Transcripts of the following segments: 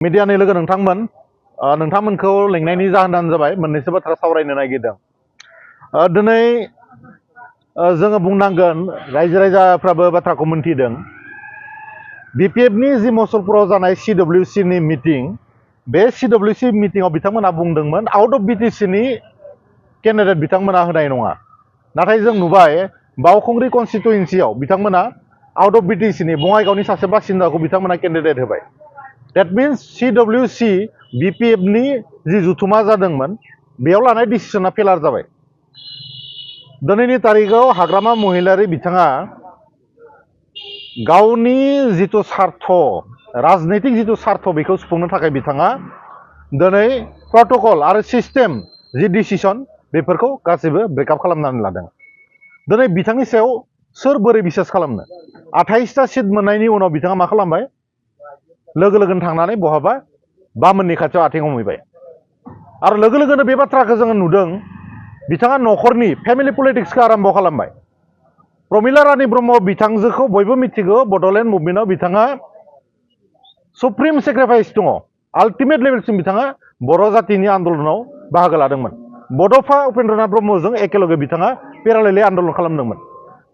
मिडियानि लोगो नोंथांमोन नोंथांमोनखौ लिंनायनि जाहोनानो जाबाय मोननैसो बाथ्रा सावरायनो नागिरदों। दिनै जोङो बुंनांगोन रायजो राजाफ्राबो बाथ्राखौ मोनथिदों। बिपिएफनि जि मसलपुराव जानाय CWC नि मिटिं, बे CWC मिटिंआव बिथांमोना बुंदोंमोन आउट अफ बिटिसिनि केन्डिडेट बिथांमोना होनाय नङा। नाथाय जों नुबाय बावखुंग्रि कनस्टिटुएन्सियाव बिथांमोना आउट अफ बिटिसिनि बङाइगावनि सासे बासिन्दाखौ बिथांमोना केन्डिडेट होबाय। That means CWC बिपिएफनि जि जुथुमा जादोंमोन बेयाव लानाय डिसिसना फेलार जाबाय। दिनैनि तारिखआव हाग्रामा महिलारि बिथाङा गावनि जिथु सार्थ, राजनैतिक जिथु सार्थ बेखौ सुफुंनो थाखाय बिथाङा दिनै प्रटोकल आरो सिस्टेम जि डिसिसन बेफोरखौ गासैबो ब्रेकआप खालामनानै लादों। दिनै बिथांनि सायाव सोर बोरै बिसास खालामनो? 28टा सिट मोननायनि उनाव बिथाङा मा खालामबाय? लोगो लोगोनो थांनानै बहाबा बामोननि खाथियाव आथिं हमहैबाय। आरो लोगो लोगोनो बे बाथ्राखौ जोङो नुदों, बिथाङा न'खरनि फेमिलि पलिटिक्सखौ आरम्भ खालामबाय। प्रमिला रानी ब्रह्म बिथांजोखौ बयबो मिथिगौ, बड'लेण्ड मुभमेन्टआव बिथाङा सुप्रिम सेक्रिफाइस दङ। आल्टिमेट लेभेलसिम बिथाङा बर' जातिनि आन्दलनाव बाहागो लादोंमोन। बड'फा उपेन्द्रनाथ ब्रह्मजों एखेलगे बिथाङा पेरालेलि आन्दलन खालामदोंमोन।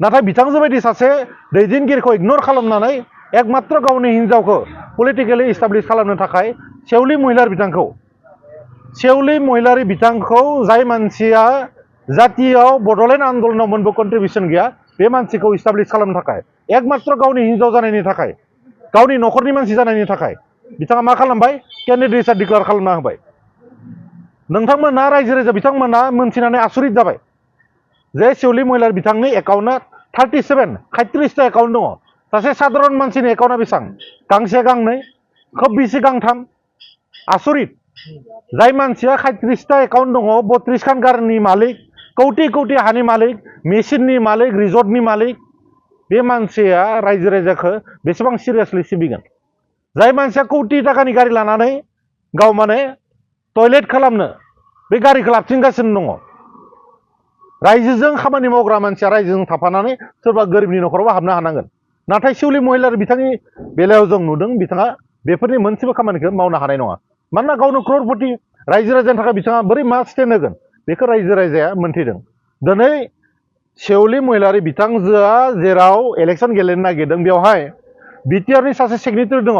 नाथाय बिथांजो बायदि सासे दैदेनगिरिखौ इगनर खालामनानै एकमात्र गावनि हिन्जावखौ पलिटिकेलि इस्टाब्लिश खालामनो थाखाय सेवलि महिलारि बिथांखौ जाय मानसिया जातियाव बड'लेण्ड आन्दलनाव मोनबो कन्ट्रिबिउसन गैया, बे मानसिखौ इस्टाब्लिश खालामनो थाखाय एकमात्र गावनि हिन्जाव जानायनि थाखाय, गावनि न'खरनि मानसि जानायनि थाखाय बिथाङा मा खालामबाय? केन्डिडेटसा डिक्लेयार खालामना होबाय। नोंथांमोना रायजो राजा बिथांमोना मोनथिनानै आसरित जाबाय जे सेवलि महिलारि बिथांनि एकाउन्टआ 37 एकाउन्ट दङ। सासे साधारन मानसिनि एकाउन्टआ बेसेबां? गांसे गांनै, खोब बेसे गांथाम? आसरित। जाय मानसिया 37टा एकाउन्ट दङ, 32 खान गारिनि मालिक, कौटि कौटि हानि मालिक, मेसिननि मालिक, रिजर्टनि मालिक, बे मानसिया रायजो राजाखौ बेसेबां सिरियासलि सिबिगोन? जाय मानसिया कौटि टाकानि गारि लानानै गाव माने टयलेट खालामनो बे गारिखौ लाबथिंगासिनो दङ। रायजोजों खामानि मावग्रा मानसिया रायजोजों थाफानानै सोरबा गोरिबनि न'खरावबो हाबनो हानांगोन। नाथाय सेवलि महिलारि बिथांनि बेलायाव जों नुदों बिथाङा बेफोरनि मोनसेबो खामानिखौ मावनो हानाय नङा। मानोना गावनो क्ररपति, रायजो राजानि थाखाय बिथाङा बोरै मा स्टेन्ड होगोन बेखौ रायजो राजाया मोन्थिदों। दिनै सेवलि महिलारि बिथांजोआ जेराव इलेक्सन गेलेनो नागिरदों, बेवहाय बिटिआरनि सासे सिगनेटारि दङ,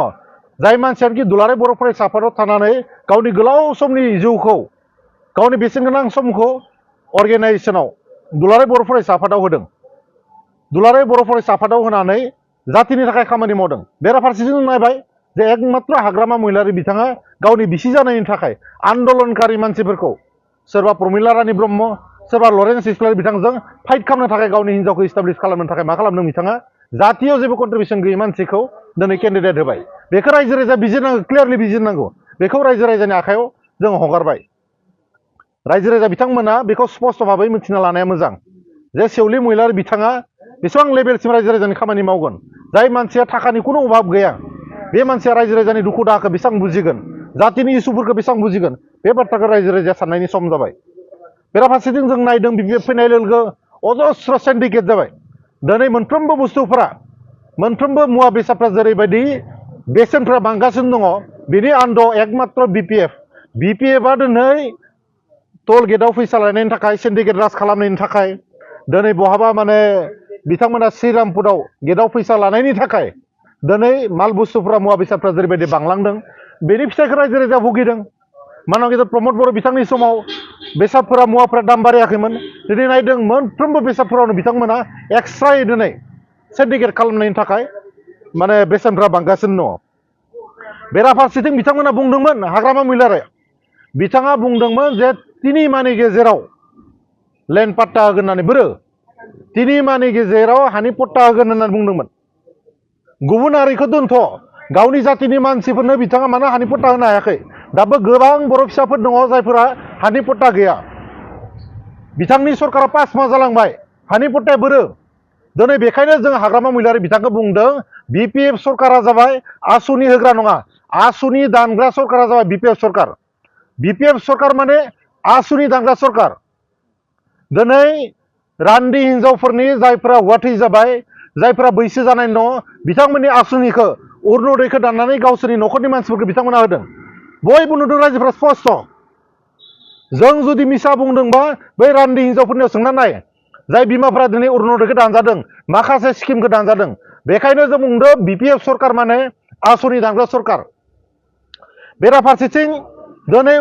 जाय मानसियानोखि दुलाराय बर' फरायसा आफादाव थानानै गावनि गोलाव समनि जिउखौ, गावनि बेसेनगोनां समखौ अर्गेनाइजेसनाव दुलाराय बर' फरायसा आफादाव होदों। दुलाराय बर' फरायसा आफादाव होनानै जातिनि थाखाय खामानि मावदों। बेराफारसेजों नायबाय जे एकमात्र हाग्रामा महिलारि बिथाङा गावनि बिसि जानायनि थाखाय आन्दलनकारि मानसिफोरखौ, सोरबा प्रमिला रानी ब्रह्म, सोरबा लरेन्स इस्लारि बिथांजों फाइट खालामनो थाखाय गावनि हिन्जावखौ इस्टाब्लिश खालामनो थाखाय मा खालामदों? बिथाङा जातियाव जेबो कन्ट्रिबिउसन गैयै मानसिखौ दिनै केन्डिडेट होबाय। बेखौ रायजो राजा बिजिरनांगौ, क्लियारलि बिजिरनांगौ। बेखौ रायजो राजानि आखायाव जों हगारबाय। रायजो राजा बिथांमोना बेखौ स्पष्ट भाबै मिथिना लानाया मोजां जे सेवलि महिलारि बिथाङा बेसेबां लेभेलसिम रायजो राजानि खामानि मावगोन। जाय मानसिया थाखानि खुनु अभाब गैया, बे मानसिया रायजो राजानि दुखु दाहाखौ बेसेबां बुजिगोन, जातिनि इसुफोरखौ बेसेबां बुजिगोन, बे बाथ्राखौ रायजो राजाया साननायनि सम जाबाय। बेराफारसेथिं जों नायदों बिपिएफ फैनाय लोगो लोगो अजस्र सिन्डिकेट जाबाय। दिनै मोनफ्रोमबो बुस्थुफोरा, मोनफ्रोमबो मुवा बेसादफ्रा जेरैबायदि बेसेनफ्रा बांगासिनो दङ, बेनि आन्दोआव एकमात्र बिपिएफआ दिनै टल गेटआव फैसा लानायनि थाखाय, सिन्डिकेट राज खालामनायनि थाखाय, दिनै बहाबा माने बिथांमोना श्रीरामपुराव गेटआव फैसा लानायनि थाखाय दिनै माल बुस्थुफ्रा, मुवा बेसादफ्रा जेरैबायदि बांलांदों, बेनि फिथाइखौ रायजो राजाया भुगिदों। मानव गेजेर प्रमद बर' बिथांनि समाव बेसादफोरा, मुवाफोरा दाम बारायाखैमोन। दिनै नायदों मोनफ्रोमबो बेसादफोरावनो बिथांमोना एक्सट्रायै दिनै सिन्डिकेट खालामनायनि थाखाय माने बेसेनफ्रा बांगासिनो दङ। बेराफारसेथिं बिथांमोना बुंदोंमोन, हाग्रामा महिलारि बिथाङा बुंदोंमोन जे 3 माहनि गेजेराव लेन्ड पाट्टा होगोन होननानै। बोरो 3 माहनि गेजेराव हानि पट्टा होगोन होननानै बुंदोंमोन। गुबुन हारिखौ दोनथ', गावनि जातिनि मानसिफोरनो बिथाङा मानो हानि पट्टा होनो हायाखै? दाबो गोबां बर' फिसाफोर दङ जायफोरा हानि पट्टा गैया। बिथांनि सरकारा 5 माह जालांबाय, हानि पट्टाया बोरो? दिनै बेखायनो जों हाग्रामा महिलारि बिथांखौ बुंदों, बिपिएफ सरकारा जाबाय आसुनि होग्रा नङा, आसुनि दानग्रा सरकारा जाबाय बिपिएफ सरकार। बिपिएफ सरकार माने आसुनि दानग्रा सरकार। दिनै रान्दि हिन्जावफोरनि जायफोरा हौवा थैजाबाय, जायफोरा बैसो जानाय दङ, बिथांमोननि आसुनिखौ अरुणदयखौ दाननानै गावसोरनि न'खरनि मानसिफोरखौ बिथांमोना होदों बयबो नुदों रायजोफोरा स्पस्ट जों जुदि मिसा बुंदोंबा बै रान्दि हिनजावफोरनियाव सोंना नाय जाय बिमाफोरा दिनै अरुणदयखौ दानजादों माखासे स्किमखौ दानजादों बेखायनो जों बुंदों बिपिएफ सरकार माने आसनि दानग्रा सरकार बेराफारसेथिं दिनै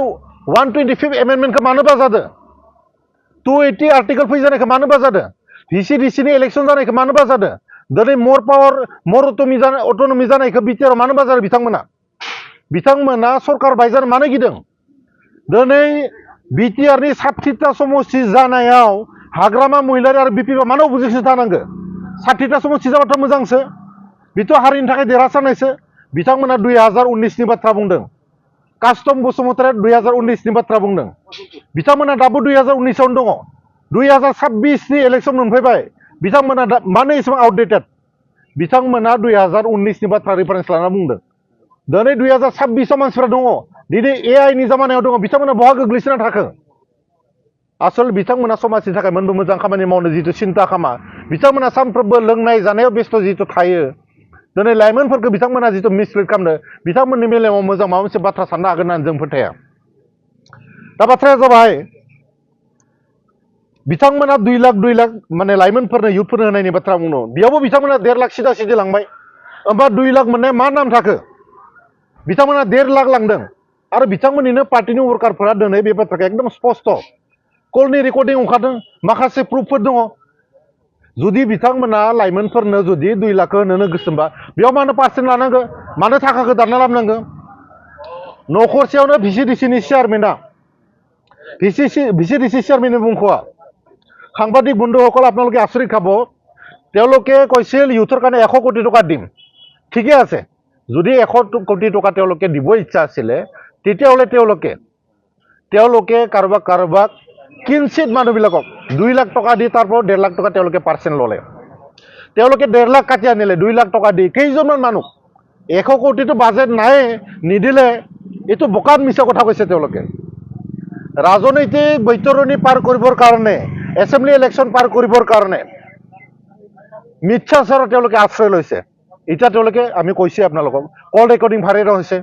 125 एमेन्डमेन्टखौ मानोबा जादों 280 आर्टिकल फैजानायखौ मानोबा जादों भिसिडिसिनि इलेक्सन जानायखौ मानोबा जादों दिनै मर पावार मर अटनमि जानायखौ बिटिआर मानोबा जादों बिथांमोना सरकार बायजानो मानो गिदों दिनै बिटिआरनि 60टा समस्ति जानायाव हाग्रामा महिलारि आरो बिपिएफआ मानो अपोजिसन जानांगौ 60टा समस्ति जाबाथ' मोजांसो बेथ' हारिनि थाखाय देरहासारनायसो बिथांमोना 2019 नि बाथ्रा बुंदों कास्टम बसुमतारी 2019 नि बाथ्रा बुंदों बिथांमोना दाबो 2019 आवनो दङ 2026 नि इलेक्सन मोनफैबाय बिथांमोना मानो एसेबां आउटडेटेड बिथांमोना 2019 नि बाथ्रा रेफारेन्स लाना बुंदों दिनै 2026 आव मानसिफ्रा दङ दिनै एआइ नि जमानायाव दङ बिथांमोना बहा गोग्लैसोना थाखो आसल बिथांमोना समाजनि थाखाय मोनबो मोजां खामानि मावनो जितु सिन्ता खामा बिथांमोना सानफ्रोमबो लोंनाय जानायाव बेस्थ' जितु थायो दिनै लाइमोनफोरखौ बिथांमोना जितु मिसलिड खालामनो बिथांमोननि मेलेमाव मोजां माबा मोनसे बाथ्रा साननो हागोन होननानै जों फोथाया दा बाथ्राया जाबाय बिथांमोना 2 लाख माने लाइमोनफोरनो इयुथफोरनो होनायनि बाथ्रा बुंदों बेयावबो बिथांमोना 1.5 लाख सिदा सिदि लांबाय होमबा 2 लाख मोननाया मा नाम थाखो बिथांमोना 1.5 लाख लांदों आरो बिथांमोननिनो पार्टिनि वर्कारफोरा दिनै बे बाथ्राखौ एकदम स्पस्ट कलनि रेकर्डिं ओंखारदों माखासे प्रुफफोर दङ जुदि बिथांमोना लाइमोनफोरनो जुदि 2 लाखखौ होनो गोसोबा बेयाव मानो पार्सेन्ट लानांगौ मानो थाखाखौ दानना लाबोनांगौ न'खरसेयावनो भिसिडिसिनि चेयारमेना भिसिडिसि চেয়ারম্যানের মুখোয়া সাংবাদিক বন্ধুসকল আপোনালোকে আচৰিত খাব তেওঁলোকে কৈছিল ইউথৰ কাৰণে 100 কোটি টকা দিম ঠিকে আছে যদি 100 কোটি টকা তেওঁলোকে দিব ইচ্ছা আছিলে তেতিয়াহ'লে তেওঁলোকে কাৰোবাক কিঞ্চিত মানুহবিলাকক 2 লাখ টকা দি তাৰপৰা 1.5 লাখ টকা তেওঁলোকে পাৰ্চেণ্ট ল'লে তেওঁলোকে 1.5 লাখ কাটি আনিলে 2 লাখ টকা দি কেইজনমান মানুহ 100 কোটিটো বাজেট নাই নিদিলে এইটো বোকাত মিছা কথা কৈছে তেওঁলোকে ৰাজনৈতিক বৈতৰণি পাৰ কৰিবৰ কাৰণে এছেম্বলি ইলেকশ্যন পাৰ কৰিবৰ কাৰণে মিথ্যাচাৰৰ তেওঁলোকে আশ্ৰয় লৈছে এতিয়া তেওঁলোকে আমি কৈছে আপোনালোকক কল ৰেকৰ্ডিং ভাইৰেল হৈছে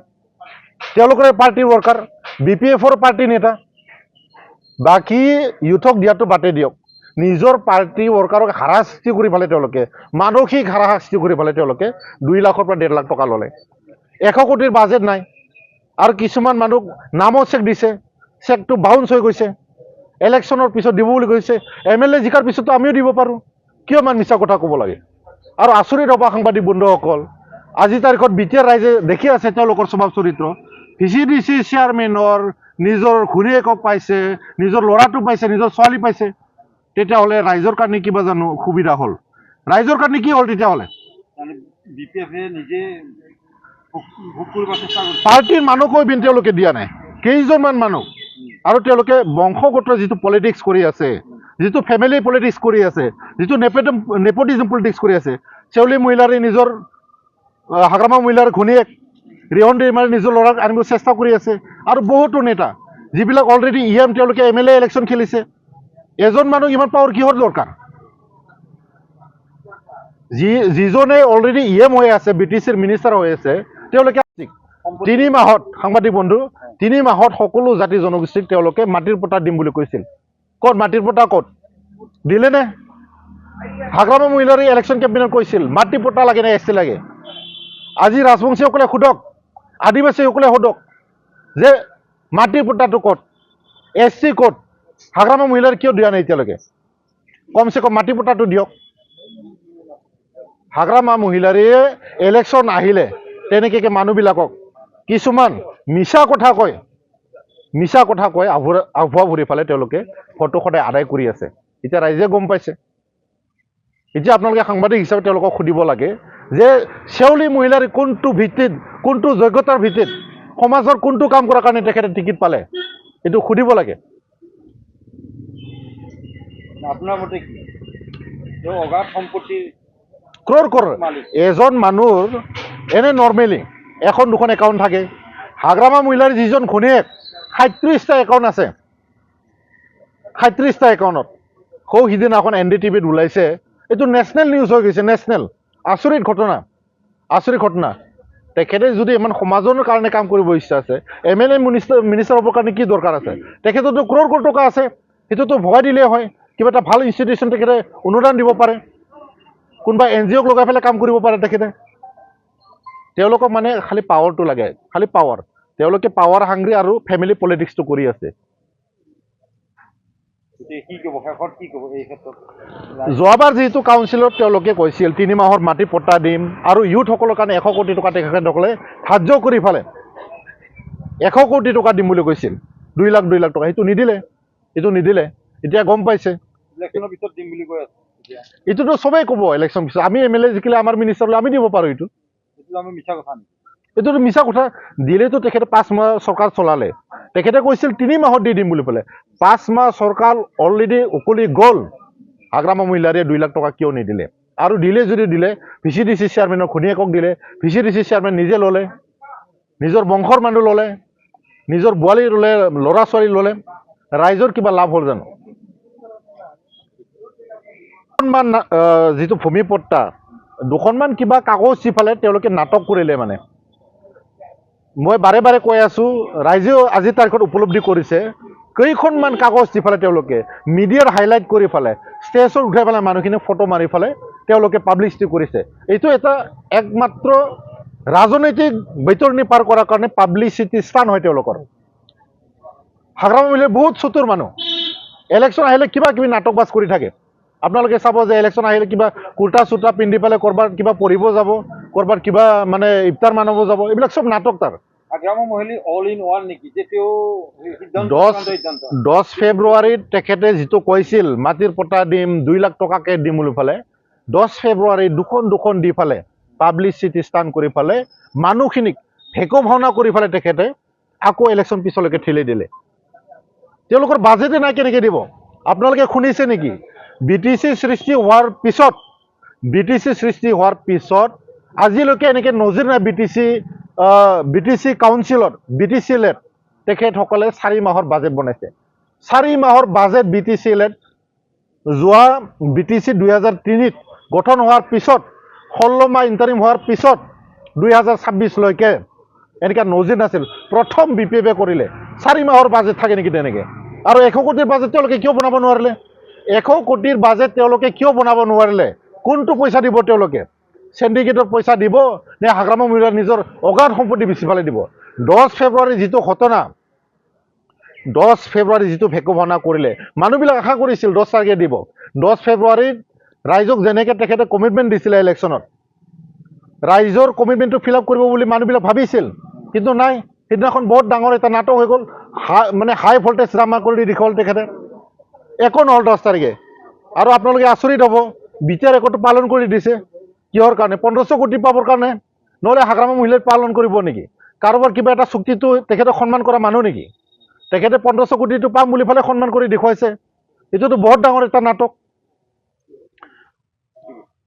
তেওঁলোকৰ পাৰ্টিৰ ৱৰ্কাৰ বিপিএফৰ পাৰ্টি নেতা বাকী ইউথক দিয়াটো বাটে দিয়ক নিজৰ পাৰ্টি ৱৰ্কাৰক হাৰাশাস্তি কৰি পেলাই তেওঁলোকে মানসিক হাৰাশাস্তি কৰি পেলাই তেওঁলোকে 2 লাখৰ পৰা 1.5 লাখ টকা ল'লে 100 কোটিৰ বাজেট নাই আৰু কিছুমান মানুহ নামত চেক দিছে চেকটো বাউন্স হৈ গৈছে ইলেকশ্যনৰ পিছত দিব বুলি কৈছে এমএলএ জিকাৰ পিছতো আমিও দিব পাৰোঁ কিয় মান মিছা কথা ক'ব লাগে আৰু আচৰিত হ'ব সাংবাদিক বন্ধুসকল আজি তাৰিখত বিটিআৰ ৰাইজে দেখি আছে তেওঁলোকৰ স্বভাৱ চৰিত্ৰ ভিচিডিচি চেয়াৰমেনৰ নিজৰ ঘূণীয়েকক পাইছে নিজৰ ল'ৰাটো পাইছে নিজৰ ছোৱালী পাইছে তেতিয়াহ'লে ৰাইজৰ কাৰণে কিবা জানো সুবিধা হ'ল ৰাইজৰ কাৰণে কি হ'ল তেতিয়াহ'লে পাৰ্টিৰ মানুহকো বিন তেওঁলোকে দিয়া নাই কেইজনমান মানুহ আৰু তেওঁলোকে বংশগত যিটো পলিটিক্স কৰি আছে যিটো ফেমিলি পলিটিক্স কৰি আছে যিটো নেপোটিজম পলিটিক্স কৰি আছে চেউলি মহিলাৰে নিজৰ হাগ্ৰামা মহিলাৰ ঘূণীয়েক ৰিহন দৈমাৰী নিজৰ ল'ৰাক আনিব চেষ্টা কৰি আছে আৰু বহুতো নেতা যিবিলাক অলৰেডি ইএম তেওঁলোকে এমএলএ ইলেকশ্যন খেলিছে এজন মানুহ ইমান পাৱাৰ কিহৰ দৰকাৰ যিজনে অলৰেডি ইএম হৈ আছে বিটিচিৰ মিনিষ্টাৰ হৈ আছে তেওঁলোকে 3 মাহত সাংবাদিক বন্ধু 3 মাহত সকলো জাতি জনগোষ্ঠীক তেওঁলোকে মাটিৰ পট্টা দিম বুলি কৈছিল ক'ত মাটিৰ পট্টা ক'ত দিলে নে হাগ্ৰামা মহিলাৰী ইলেকশ্যন কেম্পেইনত কৈছিল মাটি পট্টা লাগে নে এছটি লাগে আজি ৰাজবংশীসকলে সোধক আদিবাসীসকলে সোধক যে মাটিৰ পট্টাটো ক'ত এছটি ক'ত হাগ্ৰামা মহিলাৰ কিয় দিয়া নাই এতিয়ালৈকে কমচে কম মাটি পট্টাটো দিয়ক হাগ্ৰামা মহিলাৰীয়ে ইলেকশ্যন আহিলে তেনেকৈ মানুহবিলাকক কিছুমান মিছা কথা কয় আভুৱা ভৰি ফালে তেওঁলোকে ফটো সদায় আদায় কৰি আছে এতিয়া ৰাইজে গম পাইছে এতিয়া আপোনালোকে সাংবাদিক হিচাপে তেওঁলোকক সুধিব লাগে যে চেউলি মহিলাৰ কোনটো ভিত্তিত কোনটো যোগ্যতাৰ ভিত্তিত সমাজৰ কোনটো কাম কৰাৰ কাৰণে তেখেতে টিকিট পালে এইটো সুধিব লাগে আপোনাৰ মতে কি অগাধ সম্পত্তি ক্ৰ'ৰ এজন মানুহৰ এনে নৰ্মেলি 1-2খন একাউণ্ট থাকে হাগ্ৰামা মহিলাৰ যিজন ঘূণীয়েক 37টা একাউণ্ট আছে 37টা একাউণ্টত সিদিনাখন NDTVত ওলাইছে এইটো নেশ্যনেল নিউজ হৈ গৈছে নেশ্যনেল আচৰিত ঘটনা তেখেতে যদি ইমান সমাজৰ কাৰণে কাম কৰিব ইচ্ছা আছে MLA মিনিষ্টাৰ হ'বৰ কাৰণে কি দৰকাৰ আছে তেখেততো ক্ৰ'ৰ টকা আছে সেইটোতো ভগাই দিলেই হয় কিবা এটা ভাল ইনষ্টিটিউশ্যন তেখেতে অনুদান দিব পাৰে কোনোবা NGOক লগাই পেলাই কাম কৰিব পাৰে তেখেতে তেওঁলোকক মানে খালি পাৱাৰটো লাগে খালি পাৱাৰ তেওঁলোকে পাৱাৰ হাংগ্ৰি আৰু ফেমিলি পলিটিক্সটো কৰি আছে যোৱাবাৰ যিহেতু কাউন্সিলত তেওঁলোকে কৈছিল 3 মাহৰ মাটি পট্টা দিম আৰু ইউথসকলৰ কাৰণে 100 কোটি টকা তেখেতসকলে ধাৰ্য কৰি ফালে 100 কোটি টকা দিম বুলি কৈছিল 2 লাখ টকা সেইটো নিদিলে এতিয়া গম পাইছে ইলেকশ্যনৰ পিছত দিম বুলি কৈ আছে এইটোতো চবেই ক'ব ইলেকশ্যন পিছত আমি MLA জিকিলে আমাৰ মিনিষ্টাৰলৈ আমি দিব পাৰোঁ এইটো আমি মিছা কথা নেকি এইটোতো মিছা কথা দিলেতো তেখেতে 5 মাহ চৰকাৰ চলালে তেখেতে কৈছিল 3 মাহত দি দিম বুলি পেলাই 5 মাহ চৰকাৰ অলৰেডি উকলি গ'ল হাগ্ৰামা মহিলাৰীয়ে 2 লাখ টকা কিয় নিদিলে আৰু দিলে যদি দিলে VCDC চেয়াৰমেনৰ ঘনীয়েকক দিলে VCDC চেয়াৰমেন নিজে ল'লে নিজৰ বংশৰ মানুহ ল'লে নিজৰ বোৱালী ল'লে ল'ৰা ছোৱালী ল'লে ৰাইজৰ কিবা লাভ হ'ল জানো যিটো ভূমি পট্টা দুখনমান কিবা কাগজ চিফালে তেওঁলোকে নাটক কৰিলে মানে মই বাৰে বাৰে কৈ আছোঁ ৰাইজেও আজি তাৰিখত উপলব্ধি কৰিছে কেইখনমান কাগজ চিফালে তেওঁলোকে মিডিয়াৰ হাইলাইট কৰি ফালে ষ্টেজত উঠাই পেলাই মানুহখিনি ফটো মাৰি ফালে তেওঁলোকে পাব্লিচিটি কৰিছে এইটো এটা একমাত্ৰ ৰাজনৈতিক বৈতৰণি পাৰ কৰাৰ কাৰণে পাব্লিচিটি স্থান হয় তেওঁলোকৰ হাগ্ৰামা মহিলাই বহুত চতুৰ মানুহ ইলেকশ্যন আহিলে কিবা কিবি নাটক বাজ কৰি থাকে আপোনালোকে চাব যে ইলেকশ্যন আহিলে কিবা কুৰ্তা চুৰ্তা পিন্ধি পেলাই ক'ৰবাত কিবা পঢ়িব যাব ক'ৰবাত কিবা মানে ইফতাৰ মানব যাব এইবিলাক চব নাটক তাৰ হাগ্ৰামা মহিলা অল ইন ওৱান নেকি যে তেওঁ 10 ফেব্ৰুৱাৰীত তেখেতে যিটো কৈছিল মাটিৰ পট্টা দিম 2 লাখ টকাকে দিম বুলি ফালে 10 ফেব্ৰুৱাৰী দুখন দি ফালে পাব্লিচিটি স্থান কৰি ফালে মানুহখিনিক ভেকো ভাওনা কৰি ফালে তেখেতে আকৌ ইলেকশ্যন পিছলৈকে ঠেলি দিলে তেওঁলোকৰ বাজেটে নাই কেনেকৈ দিব আপোনালোকে শুনিছে নেকি BTC সৃষ্টি হোৱাৰ পিছত আজিলৈকে এনেকৈ নজিৰ নাই BTC কাউন্সিলত BTC লেট তেখেতসকলে 4 মাহৰ বাজেট বনাইছে 4 মাহৰ বাজেট BTC লেট যোৱা BTC 2003ত গঠন হোৱাৰ পিছত 16 মাহ ইণ্টাৰিম হোৱাৰ পিছত 2026লৈকে এনেকৈ নজিৰ নাছিল প্ৰথম BPF কৰিলে 4 মাহৰ বাজেট থাকে নেকি তেনেকৈ আৰু 100 কোটিৰ বাজেট তেওঁলোকে কিয় বনাব নোৱাৰিলে 100 কোটিৰ বাজেট তেওঁলোকে কিয় বনাব নোৱাৰিলে কোনটো পইচা দিব তেওঁলোকে সিন্ডিকেটৰ পইচা দিব নে হাগ্ৰামা মহিলাৰ নিজৰ অগাধ সম্পত্তি বেছি ফালে দিব 10 ফেব্ৰুৱাৰী যিটো ঘটনা 10 ফেব্ৰুৱাৰী যিটো ভেকো ভাওনা কৰিলে মানুহবিলাক আশা কৰিছিল 10 তাৰিখে দিব 10 ফেব্ৰুৱাৰীত ৰাইজক যেনেকৈ তেখেতে কমিটমেণ্ট দিছিলে ইলেকশ্যনত ৰাইজৰ কমিটমেণ্টটো ফিল আপ কৰিব বুলি মানুহবিলাক ভাবিছিল কিন্তু নাই সেইদিনাখন বহুত ডাঙৰ এটা নাটক হৈ গ'ল মানে হাই ভল্টেজ ড্ৰামা কৰি দেখুৱাল তেখেতে একো নহ'ল 10 তাৰিখে আৰু আপোনালোকে আচৰিত হ'ব বিচাৰ ৰেকৰ্ডটো পালন কৰি দিছে কিহৰ কাৰণে 1500 কোটি পাবৰ কাৰণে নহ'লে হাগ্ৰামা মহিলাই পালন কৰিব নেকি কাৰোবাৰ কিবা এটা চুক্তিটো তেখেতে সন্মান কৰা মানুহ নেকি তেখেতে 1500 কোটিটো পাম বুলি ফালে সন্মান কৰি দেখুৱাইছে এইটোতো বহুত ডাঙৰ এটা নাটক